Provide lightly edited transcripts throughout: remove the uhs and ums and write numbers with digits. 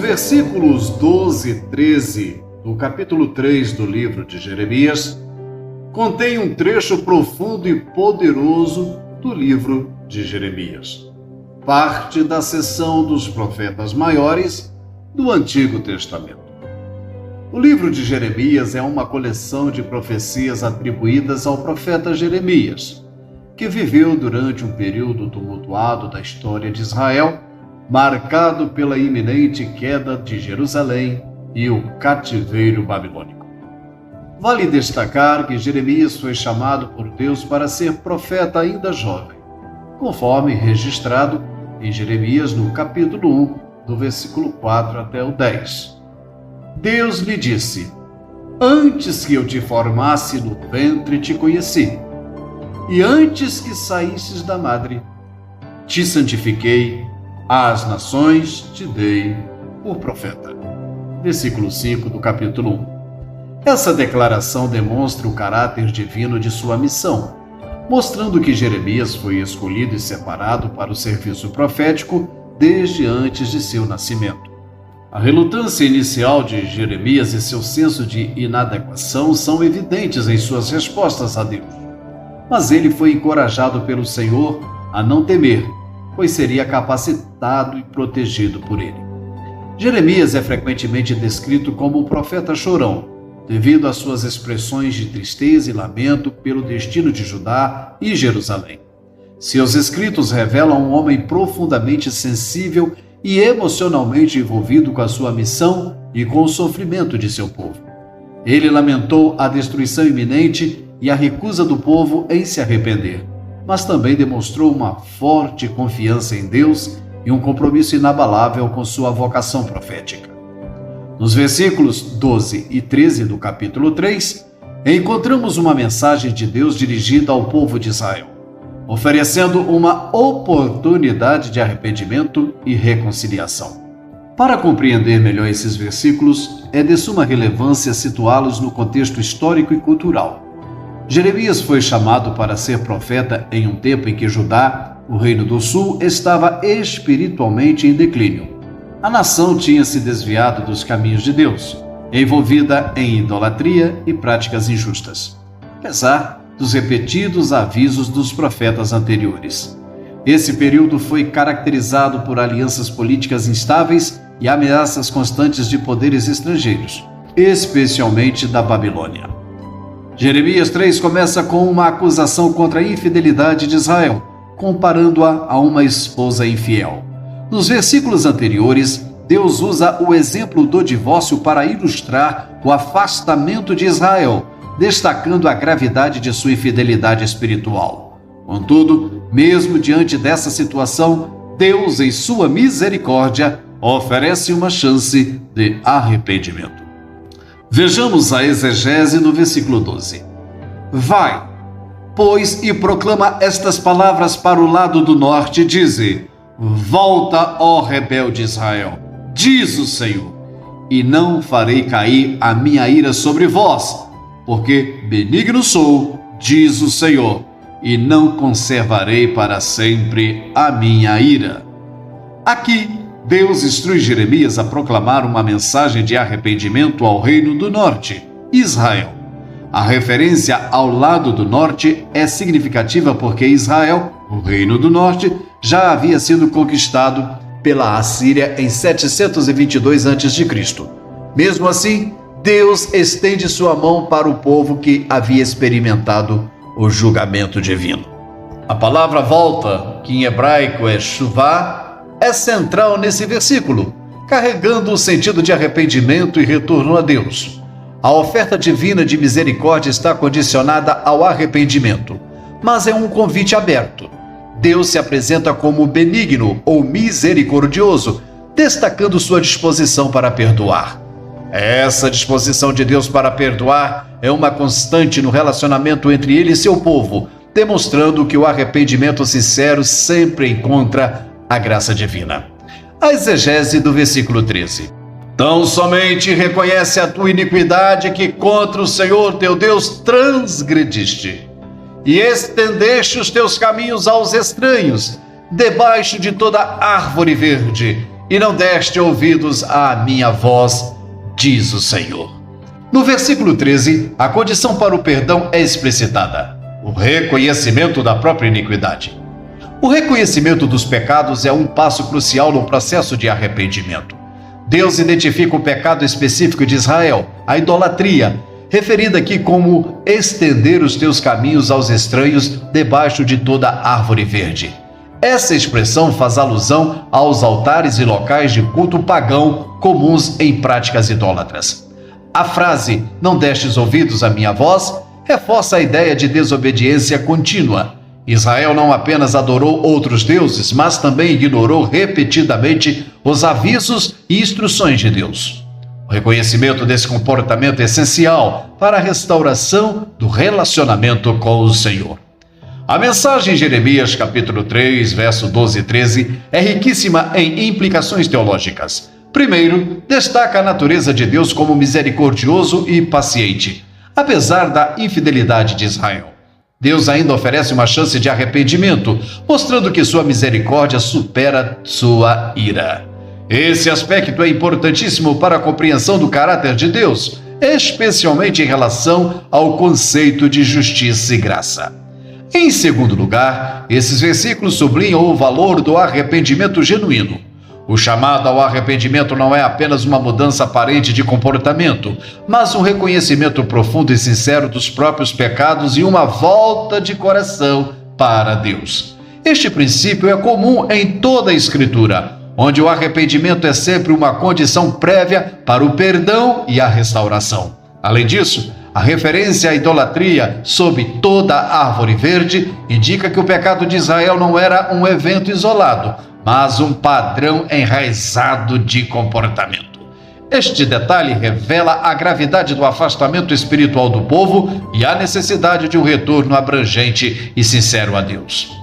versículos 12 e 13 do capítulo 3 do livro de Jeremias contém um trecho profundo e poderoso do livro de Jeremias. Parte da seção dos profetas maiores do Antigo Testamento. O livro de Jeremias é uma coleção de profecias atribuídas ao profeta Jeremias, que viveu durante um período tumultuado da história de Israel, marcado pela iminente queda de Jerusalém e o cativeiro babilônico. Vale destacar que Jeremias foi chamado por Deus para ser profeta ainda jovem, conforme registrado em Jeremias no capítulo 1, do versículo 4 até o 10. Deus lhe disse: "Antes que eu te formasse no ventre te conheci, e antes que saísses da madre, te santifiquei, às nações te dei por profeta." Versículo 5 do capítulo 1. Essa declaração demonstra o caráter divino de sua missão, mostrando que Jeremias foi escolhido e separado para o serviço profético desde antes de seu nascimento. A relutância inicial de Jeremias e seu senso de inadequação são evidentes em suas respostas a Deus. Mas ele foi encorajado pelo Senhor a não temer, pois seria capacitado e protegido por ele. Jeremias é frequentemente descrito como o profeta chorão, devido às suas expressões de tristeza e lamento pelo destino de Judá e Jerusalém. Seus escritos revelam um homem profundamente sensível e emocionalmente envolvido com a sua missão e com o sofrimento de seu povo. Ele lamentou a destruição iminente e a recusa do povo em se arrepender, mas também demonstrou uma forte confiança em Deus e um compromisso inabalável com sua vocação profética. Nos versículos 12 e 13 do capítulo 3, encontramos uma mensagem de Deus dirigida ao povo de Israel, oferecendo uma oportunidade de arrependimento e reconciliação. Para compreender melhor esses versículos, é de suma relevância situá-los no contexto histórico e cultural. Jeremias foi chamado para ser profeta em um tempo em que Judá, o reino do sul, estava espiritualmente em declínio. A nação tinha se desviado dos caminhos de Deus, envolvida em idolatria e práticas injustas, apesar dos repetidos avisos dos profetas anteriores. Esse período foi caracterizado por alianças políticas instáveis e ameaças constantes de poderes estrangeiros, especialmente da Babilônia. Jeremias 3 começa com uma acusação contra a infidelidade de Israel, comparando-a a uma esposa infiel. Nos versículos anteriores, Deus usa o exemplo do divórcio para ilustrar o afastamento de Israel, destacando a gravidade de sua infidelidade espiritual. Contudo, mesmo diante dessa situação, Deus, em sua misericórdia, oferece uma chance de arrependimento. Vejamos a exegese no versículo 12. Vai, pois, e proclama estas palavras para o lado do norte, dize: Volta, ó rebelde Israel, diz o Senhor, e não farei cair a minha ira sobre vós, porque benigno sou, diz o Senhor, e não conservarei para sempre a minha ira. Aqui, Deus instrui Jeremias a proclamar uma mensagem de arrependimento ao reino do norte, Israel. A referência ao lado do norte é significativa porque Israel, o reino do norte, já havia sido conquistado pela Assíria em 722 a.C. Mesmo assim, Deus estende sua mão para o povo que havia experimentado o julgamento divino. A palavra volta, que em hebraico é shuvá, é central nesse versículo, carregando o sentido de arrependimento e retorno a Deus. A oferta divina de misericórdia está condicionada ao arrependimento, mas é um convite aberto. Deus se apresenta como benigno ou misericordioso, destacando sua disposição para perdoar. Essa disposição de Deus para perdoar é uma constante no relacionamento entre ele e seu povo, demonstrando que o arrependimento sincero sempre encontra a graça divina. A exegese do versículo 13. Tão somente reconhece a tua iniquidade que contra o Senhor teu Deus transgrediste, e estendeste os teus caminhos aos estranhos, debaixo de toda árvore verde, e não deste ouvidos à minha voz, diz o Senhor. No versículo 13, a condição para o perdão é explicitada: o reconhecimento da própria iniquidade. O reconhecimento dos pecados é um passo crucial no processo de arrependimento. Deus identifica o pecado específico de Israel, a idolatria, referida aqui como estender os teus caminhos aos estranhos debaixo de toda árvore verde. Essa expressão faz alusão aos altares e locais de culto pagão comuns em práticas idólatras. A frase, não destes ouvidos à minha voz, reforça a ideia de desobediência contínua. Israel não apenas adorou outros deuses, mas também ignorou repetidamente os avisos e instruções de Deus. O reconhecimento desse comportamento é essencial para a restauração do relacionamento com o Senhor. A mensagem de Jeremias, capítulo 3, verso 12 e 13, é riquíssima em implicações teológicas. Primeiro, destaca a natureza de Deus como misericordioso e paciente, apesar da infidelidade de Israel. Deus ainda oferece uma chance de arrependimento, mostrando que sua misericórdia supera sua ira. Esse aspecto é importantíssimo para a compreensão do caráter de Deus, especialmente em relação ao conceito de justiça e graça. Em segundo lugar, esses versículos sublinham o valor do arrependimento genuíno. O chamado ao arrependimento não é apenas uma mudança aparente de comportamento, mas um reconhecimento profundo e sincero dos próprios pecados e uma volta de coração para Deus. Este princípio é comum em toda a Escritura, onde o arrependimento é sempre uma condição prévia para o perdão e a restauração. Além disso, a referência à idolatria sob toda a árvore verde indica que o pecado de Israel não era um evento isolado, mas um padrão enraizado de comportamento. Este detalhe revela a gravidade do afastamento espiritual do povo e a necessidade de um retorno abrangente e sincero a Deus.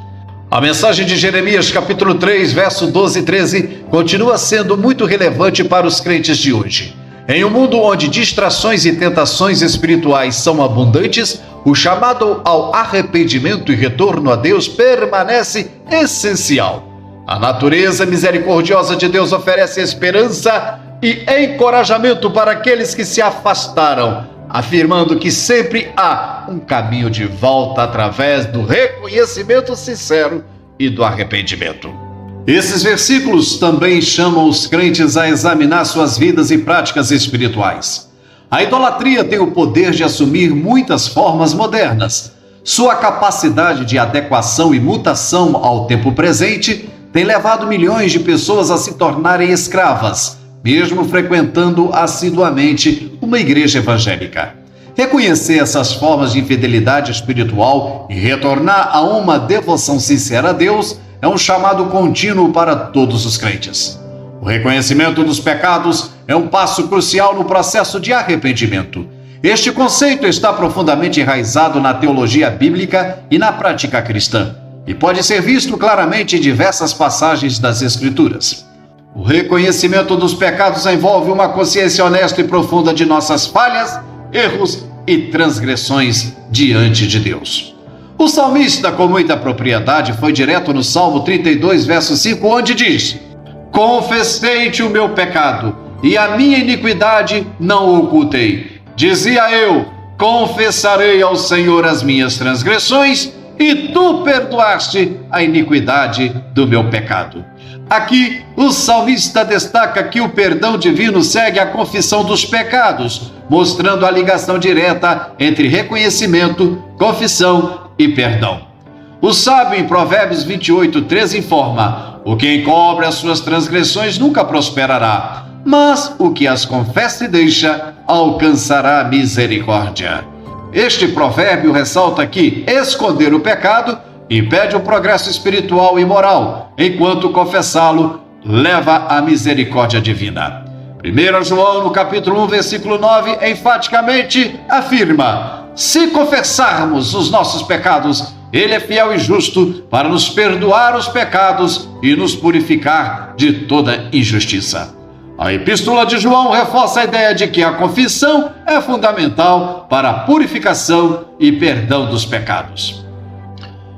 A mensagem de Jeremias, capítulo 3, verso 12 e 13, continua sendo muito relevante para os crentes de hoje. Em um mundo onde distrações e tentações espirituais são abundantes, o chamado ao arrependimento e retorno a Deus permanece essencial. A natureza misericordiosa de Deus oferece esperança e encorajamento para aqueles que se afastaram, afirmando que sempre há um caminho de volta através do reconhecimento sincero e do arrependimento. Esses versículos também chamam os crentes a examinar suas vidas e práticas espirituais. A idolatria tem o poder de assumir muitas formas modernas. Sua capacidade de adequação e mutação ao tempo presente tem levado milhões de pessoas a se tornarem escravas, mesmo frequentando assiduamente uma igreja evangélica. Reconhecer essas formas de infidelidade espiritual e retornar a uma devoção sincera a Deus é um chamado contínuo para todos os crentes. O reconhecimento dos pecados é um passo crucial no processo de arrependimento. Este conceito está profundamente enraizado na teologia bíblica e na prática cristã, e pode ser visto claramente em diversas passagens das Escrituras. O reconhecimento dos pecados envolve uma consciência honesta e profunda de nossas falhas, erros e transgressões diante de Deus. O salmista, com muita propriedade, foi direto no Salmo 32, verso 5, onde diz: Confessei-te o meu pecado, e a minha iniquidade não ocultei. Dizia eu: confessarei ao Senhor as minhas transgressões, e tu perdoaste a iniquidade do meu pecado. Aqui, o salmista destaca que o perdão divino segue a confissão dos pecados, mostrando a ligação direta entre reconhecimento, confissão e perdão. O sábio em Provérbios 28:13 informa: o que encobre as suas transgressões nunca prosperará, mas o que as confessa e deixa alcançará misericórdia. Este provérbio ressalta que esconder o pecado impede o progresso espiritual e moral, enquanto confessá-lo leva à misericórdia divina. 1 João, no capítulo 1, versículo 9, enfaticamente afirma: se confessarmos os nossos pecados, Ele é fiel e justo para nos perdoar os pecados e nos purificar de toda injustiça. A Epístola de João reforça a ideia de que a confissão é fundamental para a purificação e perdão dos pecados.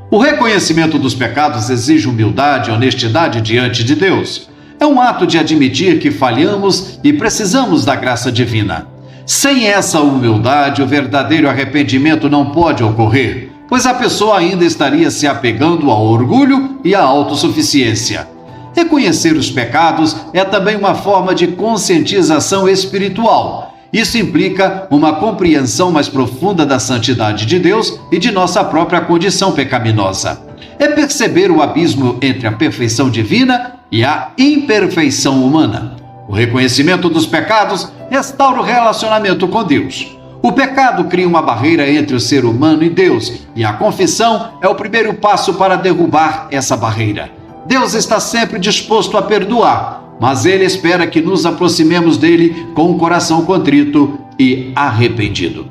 O reconhecimento dos pecados exige humildade e honestidade diante de Deus. É um ato de admitir que falhamos e precisamos da graça divina. Sem essa humildade, o verdadeiro arrependimento não pode ocorrer, pois a pessoa ainda estaria se apegando ao orgulho e à autossuficiência. Reconhecer os pecados é também uma forma de conscientização espiritual. Isso implica uma compreensão mais profunda da santidade de Deus e de nossa própria condição pecaminosa. É perceber o abismo entre a perfeição divina e a imperfeição humana. O reconhecimento dos pecados restaura o relacionamento com Deus. O pecado cria uma barreira entre o ser humano e Deus, e a confissão é o primeiro passo para derrubar essa barreira. Deus está sempre disposto a perdoar, mas Ele espera que nos aproximemos dele com um coração contrito e arrependido.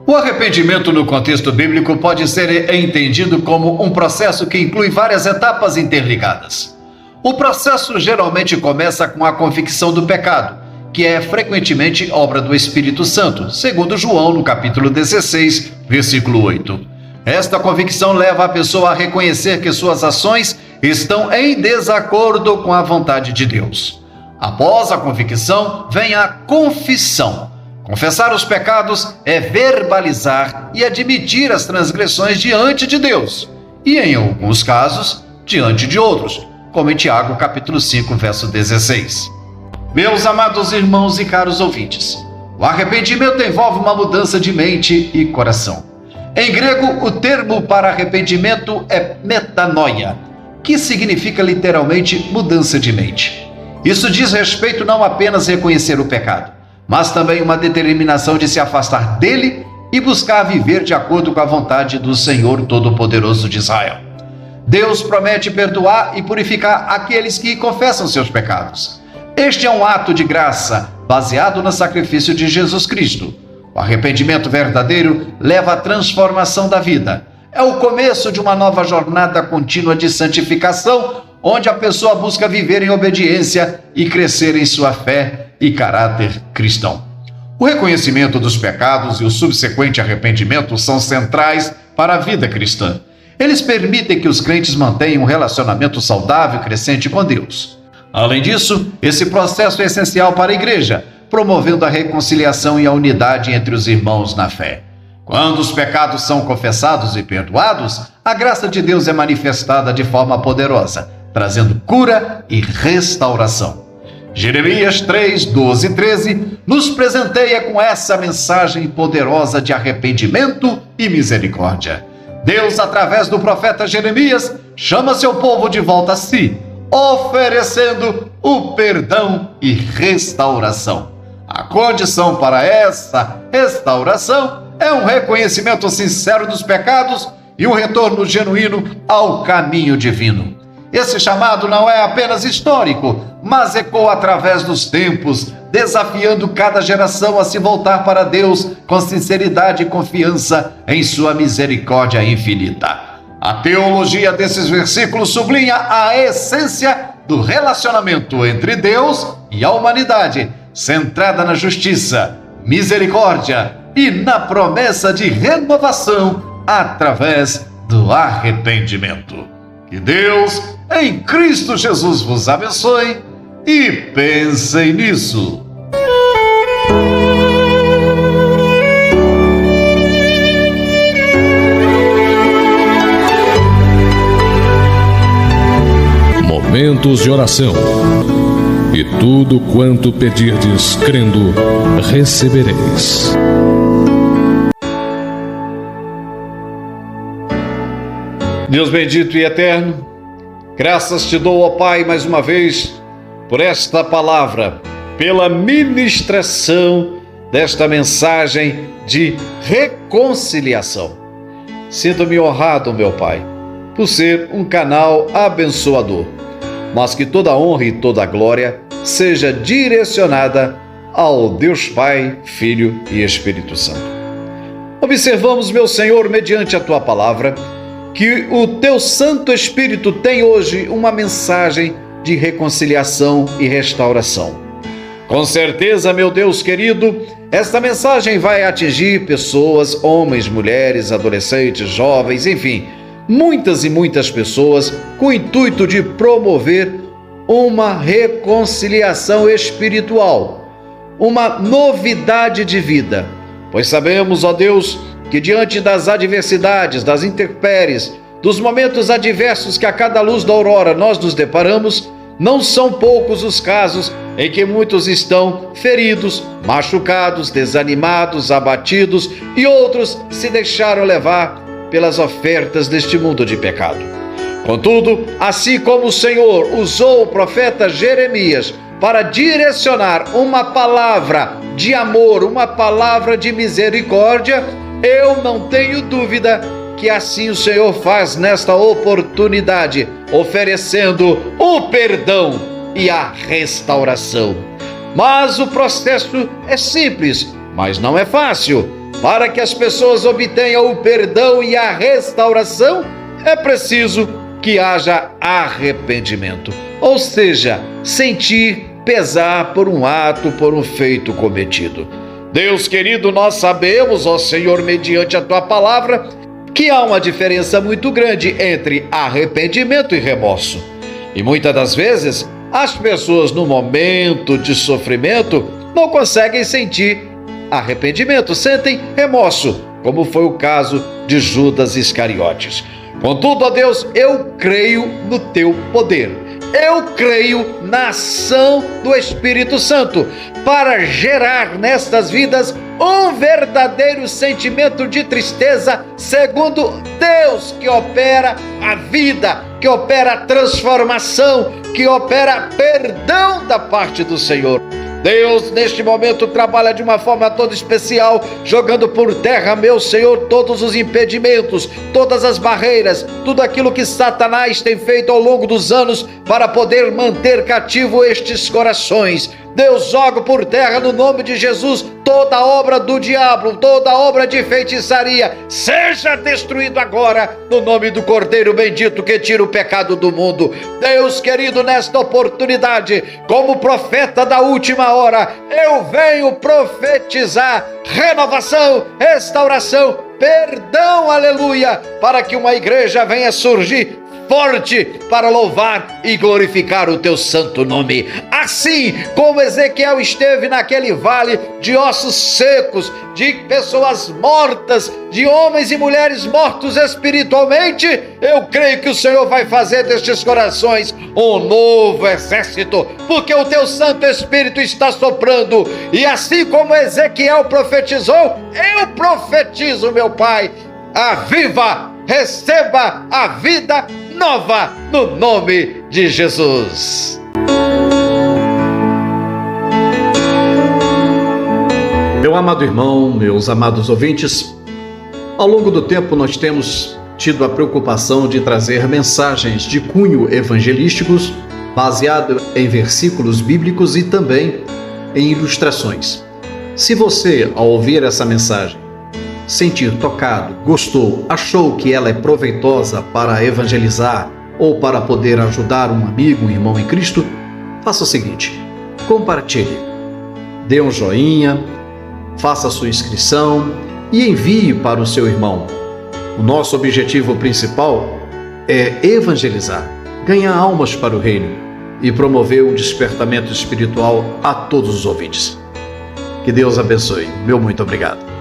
O arrependimento no contexto bíblico pode ser entendido como um processo que inclui várias etapas interligadas. O processo geralmente começa com a convicção do pecado, que é frequentemente obra do Espírito Santo, segundo João no capítulo 16, versículo 8. Esta convicção leva a pessoa a reconhecer que suas ações estão em desacordo com a vontade de Deus. Após a convicção, vem a confissão. Confessar os pecados é verbalizar e admitir as transgressões diante de Deus, e em alguns casos, diante de outros, como em Tiago capítulo 5, verso 16. Meus amados irmãos e caros ouvintes, o arrependimento envolve uma mudança de mente e coração. Em grego, o termo para arrependimento é metanoia, que significa literalmente mudança de mente. Isso diz respeito não apenas a reconhecer o pecado, mas também uma determinação de se afastar dele e buscar viver de acordo com a vontade do Senhor Todo-Poderoso de Israel. Deus promete perdoar e purificar aqueles que confessam seus pecados. Este é um ato de graça, baseado no sacrifício de Jesus Cristo. O arrependimento verdadeiro leva à transformação da vida. É o começo de uma nova jornada contínua de santificação, onde a pessoa busca viver em obediência e crescer em sua fé e caráter cristão. O reconhecimento dos pecados e o subsequente arrependimento são centrais para a vida cristã. Eles permitem que os crentes mantenham um relacionamento saudável e crescente com Deus. Além disso, esse processo é essencial para a igreja, promovendo a reconciliação e a unidade entre os irmãos na fé. Quando os pecados são confessados e perdoados, a graça de Deus é manifestada de forma poderosa, trazendo cura e restauração. Jeremias 3, 12 e 13 nos presenteia com essa mensagem poderosa de arrependimento e misericórdia. Deus, através do profeta Jeremias, chama seu povo de volta a si, oferecendo o perdão e restauração. A condição para essa restauração é um reconhecimento sincero dos pecados e um retorno genuíno ao caminho divino. Esse chamado não é apenas histórico, mas ecoa através dos tempos, desafiando cada geração a se voltar para Deus com sinceridade e confiança em sua misericórdia infinita. A teologia desses versículos sublinha a essência do relacionamento entre Deus e a humanidade, centrada na justiça, misericórdia e na promessa de renovação através do arrependimento. Que Deus, em Cristo Jesus, vos abençoe e pensem nisso. Momentos de oração. E tudo quanto pedirdes, crendo, recebereis. Deus bendito e eterno, graças te dou, ó Pai, mais uma vez, por esta palavra, pela ministração desta mensagem de reconciliação. Sinto-me honrado, meu Pai, por ser um canal abençoador, mas que toda honra e toda glória seja direcionada ao Deus Pai, Filho e Espírito Santo. Observamos, meu Senhor, mediante a Tua palavra, que o Teu Santo Espírito tem hoje uma mensagem de reconciliação e restauração. Com certeza, meu Deus querido, esta mensagem vai atingir pessoas, homens, mulheres, adolescentes, jovens, enfim, muitas e muitas pessoas, com o intuito de promover uma reconciliação espiritual, uma novidade de vida. Pois sabemos, ó Deus, que diante das adversidades, das intempéries, dos momentos adversos que a cada luz da aurora nós nos deparamos, não são poucos os casos em que muitos estão feridos, machucados, desanimados, abatidos e outros se deixaram levar pelas ofertas deste mundo de pecado. Contudo, assim como o Senhor usou o profeta Jeremias para direcionar uma palavra de amor, uma palavra de misericórdia, eu não tenho dúvida que assim o Senhor faz nesta oportunidade, oferecendo o perdão e a restauração. Mas o processo é simples, mas não é fácil. Para que as pessoas obtenham o perdão e a restauração, é preciso que haja arrependimento, ou seja, sentir pesar por um ato, por um feito cometido. Deus querido, nós sabemos, ó Senhor, mediante a Tua palavra, que há uma diferença muito grande entre arrependimento e remorso. E muitas das vezes, as pessoas no momento de sofrimento não conseguem sentir arrependimento, sentem remorso, como foi o caso de Judas Iscariotes. Contudo, ó Deus, eu creio no Teu poder. Eu creio na ação do Espírito Santo para gerar nestas vidas um verdadeiro sentimento de tristeza, segundo Deus, que opera a vida, que opera a transformação, que opera perdão da parte do Senhor. Deus, neste momento, trabalha de uma forma toda especial, jogando por terra, meu Senhor, todos os impedimentos, todas as barreiras, tudo aquilo que Satanás tem feito ao longo dos anos para poder manter cativo estes corações. Deus, joga por terra no nome de Jesus toda obra do diabo, toda obra de feitiçaria, seja destruído agora no nome do Cordeiro bendito que tira o pecado do mundo. Deus querido, nesta oportunidade, como profeta da última hora, eu venho profetizar renovação, restauração, perdão, aleluia, para que uma igreja venha surgir forte para louvar e glorificar o Teu santo nome. Assim como Ezequiel esteve naquele vale de ossos secos, de pessoas mortas, de homens e mulheres mortos espiritualmente, eu creio que o Senhor vai fazer destes corações um novo exército, porque o Teu Santo Espírito está soprando, e assim como Ezequiel profetizou, eu profetizo, meu Pai, aviva, receba a vida nova no nome de Jesus. Meu amado irmão, meus amados ouvintes, ao longo do tempo nós temos tido a preocupação de trazer mensagens de cunho evangelísticos baseado em versículos bíblicos e também em ilustrações. Se você, ao ouvir essa mensagem, sentir tocado, gostou, achou que ela é proveitosa para evangelizar ou para poder ajudar um amigo, um irmão em Cristo, faça o seguinte: compartilhe, dê um joinha, faça sua inscrição e envie para o seu irmão. O nosso objetivo principal é evangelizar, ganhar almas para o reino e promover um despertamento espiritual a todos os ouvintes. Que Deus abençoe. Meu muito obrigado.